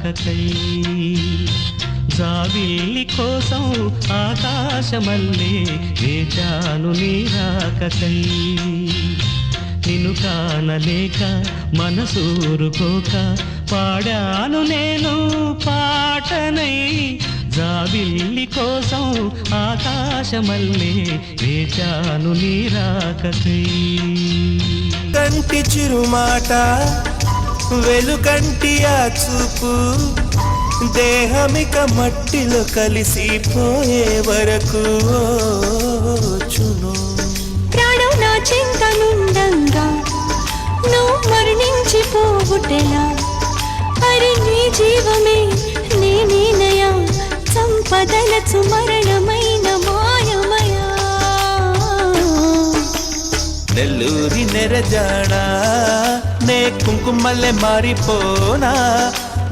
రాకకై జాబిల్లి కోసం ఆకాశమల్లే వేచాను నీ రాకకై నిన్ను కానలేక మనసూరుకోక పాడాను నేను పాటనై జాబిల్లి కోసం ఆకాశమల్లే వేచాను నీ రాకకై కంటి చిరుమాట వెలుకంటి ఆ చూపు దేహమిక మట్టిలో కలిసిపోయే వరకు చును ప్రాణం నా చింతనుండంగా నువ్వు మరణించిపోవుటెలా అరి నీ జీవమే నేనయా సంపదలచు మరణమైన మాయమయా నెల్లూరి నెరజాడా నే కుంకుమల్లె మారిపోనా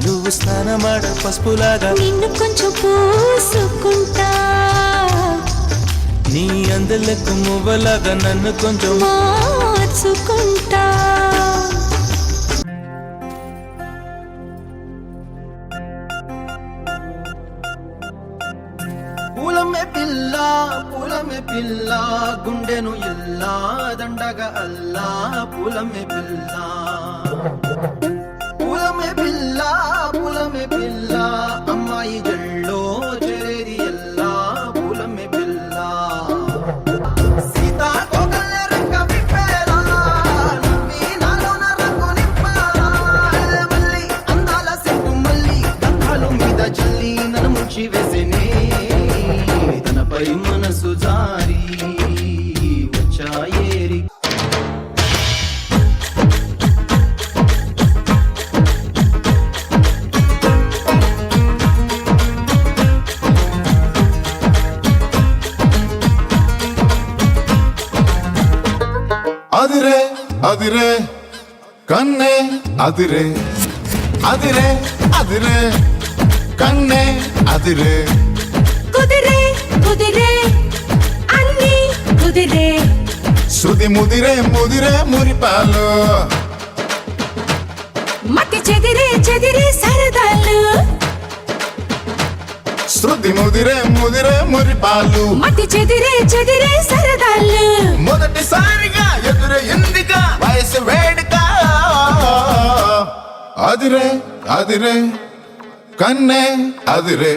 నువ్వు స్నానమాడ పసుపులాగా నిన్ను కొంచెం పూసుకుంటా నీ అందలకు మువ్వలాగా నన్ను కొంచెం మార్చుకుంటా పూలమే పిల్ల గుండెను ఇల్లా దండగా అల్లా పూలమే పిల్ల అమ్మాయి జల్లో చేరేది ఎల్లా పూలమే పిల్ల సీతాకోకల్ల రంగ విప్పేలా నవ్వి నాలోన రంగు నింపాలా మల్లి అందాల సెట్టు మల్లి గంధాలు మీద చల్లి నన్ను ముంచి వేసేనే తనపై మనసు జారి వచ్చాయేరి అదిరే అదిరే కన్నే అదిరే అదిరే అదిరే కన్నే అదిరే కుదిరే కుదిరే అన్ని కుదిరే శృతి ముదిరే ముదిరే మురిపాలు మతి చెదిరే చెదిరే సరదాలు శృతి ముదిరే ముదిరే మురిపాలు మతి చెదిరే చెదిరే సరదాలు మొదటిసారిగా ఎదురు ఎందుగా వయసు వేడుక అదిరే అదిరే కన్నే అదిరే